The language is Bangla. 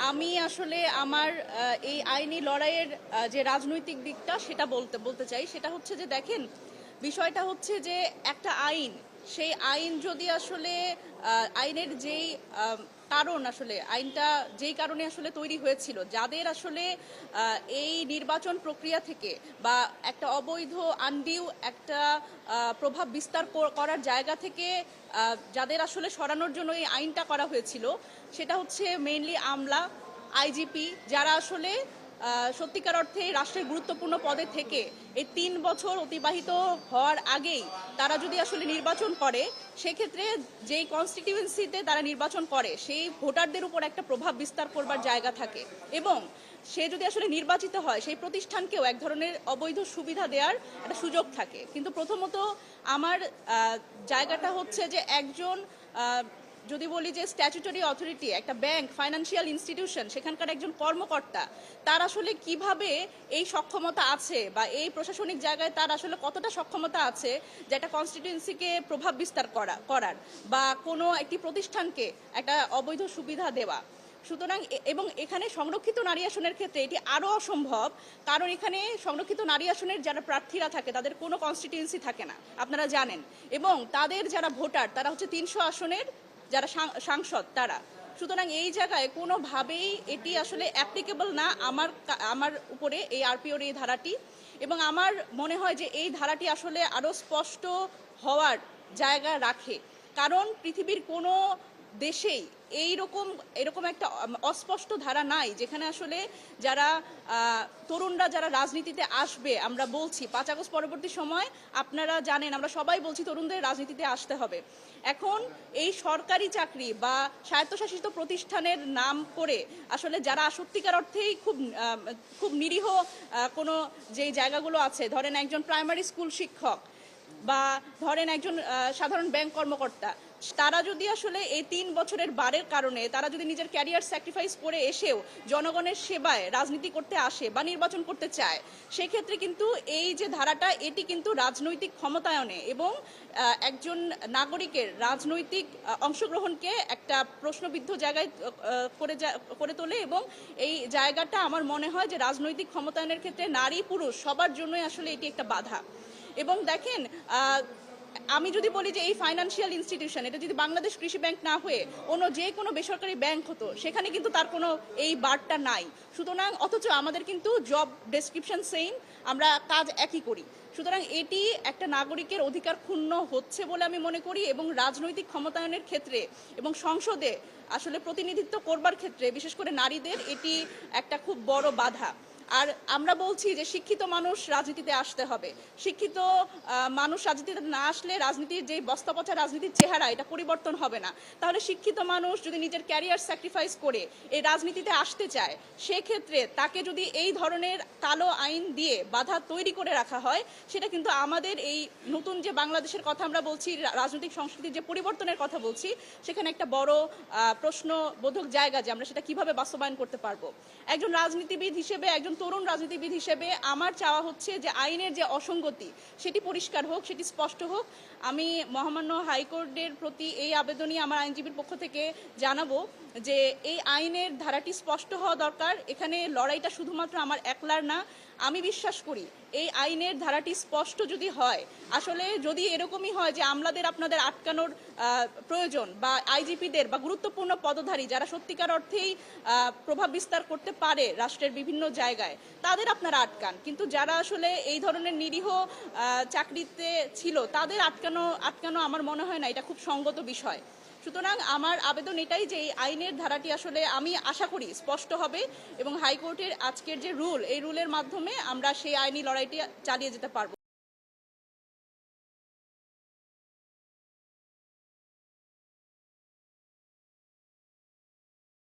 আমি আসলে আমার এই আইনি লড়াইয়ের যে রাজনৈতিক দিকটা সেটা বলতে চাই। সেটা হচ্ছে যে দেখেন, বিষয়টা হচ্ছে যে একটা আইন, সেই আইন যদি আসলে আইনের যেই কারণ, আসলে আইনটা যেই কারণে আসলে তৈরি হয়েছিল, যাদের আসলে এই নির্বাচন প্রক্রিয়া থেকে বা একটা অবৈধ আনডিউ একটা প্রভাব বিস্তার করার জায়গা থেকে যাদের আসলে সরানোর জন্য এই আইনটা করা হয়েছিল, সেটা হচ্ছে মেইনলি আমলা, আইজিপি, যারা আসলে সত্যিকার অর্থে রাষ্ট্রের গুরুত্বপূর্ণ পদে থেকে এই ৩ বছর অতিবাহিত হওয়ার আগেই তারা যদি আসলে নির্বাচন করে, সেক্ষেত্রে যেই কনস্টিটিউয়েন্সিতে তারা নির্বাচন করে সেই ভোটারদের উপর একটা প্রভাব বিস্তার করবার জায়গা থাকে, এবং সে যদি আসলে নির্বাচিত হয় সেই প্রতিষ্ঠানকেও এক ধরনের অবৈধ সুবিধা দেওয়ার একটা সুযোগ থাকে। কিন্তু প্রথমত আমার জায়গাটা হচ্ছে যে একজন যদি বলি যে স্ট্যাচুটরি অথরিটি, একটা ব্যাংক, ফাইন্যান্সিয়াল ইনস্টিটিউশন, সেখানকার একজন কর্মকর্তা, তার আসলে কিভাবে এই সক্ষমতা আছে বা এই প্রশাসনিক জায়গায় তার আসলে কতটা সক্ষমতা আছে যে একটা কনস্টিটিউয়েন্সিকে প্রভাব বিস্তার করার বা কোনো একটি প্রতিষ্ঠানকে একটা অবৈধ সুবিধা দেওয়া। সুতরাং এবং এখানে সংরক্ষিত নারী আসনের ক্ষেত্রে এটি আরও অসম্ভব, কারণ এখানে সংরক্ষিত নারী আসনের যারা প্রার্থীরা থাকে তাদের কোনো কনস্টিটিউয়েন্সি থাকে না, আপনারা জানেন, এবং তাদের যারা ভোটার তারা হচ্ছে ৩০০ আসনের যারা সাংসদ তারা। সুতরাং এই জায়গায় কোনোভাবেই এটি আসলে অ্যাপ্লিকেবল না আমার উপরে এই আরপিওর এই ধারাটি, এবং আমার মনে হয় যে এই ধারাটি আসলে আরও স্পষ্ট হওয়ার জায়গা রাখে, কারণ পৃথিবীর কোনো দেশেই এরকম একটা অস্পষ্ট ধারা নাই যেখানে আসলে যারা তরুণরা যারা রাজনীতিতে আসবে, আমরা বলছি ৫ আগস্ট পরবর্তী সময় আপনারা জানেন আমরা সবাই বলছি তরুণদের রাজনীতিতে আসতে হবে। এখন এই সরকারি চাকরি বা স্বায়ত্তশাসিত প্রতিষ্ঠানের নাম করে আসলে যারা সত্যিকার অর্থেই খুব নিরীহ কোনো যেই জায়গাগুলো আছে, ধরেন একজন প্রাইমারি স্কুল শিক্ষক বা ধরেন একজন সাধারণ ব্যাংক কর্মকর্তা, তারা যদি আসলে এই ৩ বছরের বারের কারণে তারা যদি নিজের ক্যারিয়ার স্যাক্রিফাইস করে এসেও জনগণের সেবায় রাজনীতি করতে আসে বা নির্বাচন করতে চায়, সেক্ষেত্রে কিন্তু এই যে ধারাটা এটি কিন্তু রাজনৈতিক ক্ষমতায়নে এবং একজন নাগরিকের রাজনৈতিক অংশগ্রহণকে একটা প্রশ্নবিদ্ধ জায়গায় করে তোলে, এবং এই জায়গাটা আমার মনে হয় যে রাজনৈতিক ক্ষমতায়নের ক্ষেত্রে নারী পুরুষ সবার জন্যই আসলে এটি একটা বাধা। এবং দেখেন, আমি যদি বলি যে এই ফাইন্যান্সিয়াল ইনস্টিটিউশন, এটা যদি বাংলাদেশ কৃষি ব্যাংক না হয়ে অন্য যে কোনো বেসরকারি ব্যাংক হতো, সেখানে কিন্তু তার কোনো এই বারটা নাই। সুতরাং অথচ আমাদের কিন্তু জব ডেসক্রিপশন সেম, আমরা কাজ একই করি। সুতরাং এটি একটা নাগরিকের অধিকার ক্ষুণ্ণ হচ্ছে বলে আমি মনে করি, এবং রাজনৈতিক ক্ষমতায়নের ক্ষেত্রে এবং সংসদে আসলে প্রতিনিধিত্ব করবার ক্ষেত্রে বিশেষ করে নারীদের এটি একটা খুব বড় বাধা। আর আমরা বলছি যে শিক্ষিত মানুষ রাজনীতিতে আসতে হবে। শিক্ষিত মানুষ রাজনীতিতে না আসলে রাজনীতির যে বস্তাপচা রাজনীতির চেহারা, এটা পরিবর্তন হবে না। তাহলে শিক্ষিত মানুষ যদি নিজের ক্যারিয়ার স্যাক্রিফাইস করে এই রাজনীতিতে আসতে চায়, সেক্ষেত্রে তাকে যদি এই ধরনের কালো আইন দিয়ে বাধা তৈরি করে রাখা হয়, সেটা কিন্তু আমাদের এই নতুন যে বাংলাদেশের কথা আমরা বলছি, রাজনৈতিক সংস্কৃতির যে পরিবর্তনের কথা বলছি, সেখানে একটা বড় প্রশ্নবোধক জায়গা যে আমরা সেটা কিভাবে বাস্তবায়ন করতে পারবো। একজন রাজনীতিবিদ হিসেবে, একজন তরুণ রাজনীতিবিদ হিসেবে আমার চাওয়া হচ্ছে যে আইনের যে অসঙ্গতি সেটি পরিষ্কার হোক, সেটি স্পষ্ট হোক। আমি মহামান্য হাইকোর্টের প্রতি এই আবেদনই আমার আইনজীবীর পক্ষ থেকে জানাবো যে এই আইনের ধারাটি স্পষ্ট হওয়া দরকার। এখানে লড়াইটা শুধুমাত্র আমার একলার না। আমি বিশ্বাস করি এই আইনের ধারাটি স্পষ্ট যদি হয়, আসলে যদি এরকমই হয় যে আমলাদের আপনাদের আটকানোর প্রয়োজন, বা আইজিপিদের বা গুরুত্বপূর্ণ পদধারী যারা সত্যিকার অর্থেই প্রভাব বিস্তার করতে পারে রাষ্ট্রের বিভিন্ন জায়গায়, তাদের আপনারা আটকান, কিন্তু যারা আসলে এই ধরনের নিরীহ চাকরিতে ছিল তাদের আটকানো আমার মনে হয় না এটা খুব সঙ্গত বিষয়। সুতরাং আমার আবেদন এটাই যে এই আইনের ধারাটি আসলে আমি আশা করি স্পষ্ট হবে, এবং হাইকোর্টের আজকের যে রুল, এই রুলের মাধ্যমে আমরা সেই আইনি লড়াইটি চালিয়ে যেতে পারবো।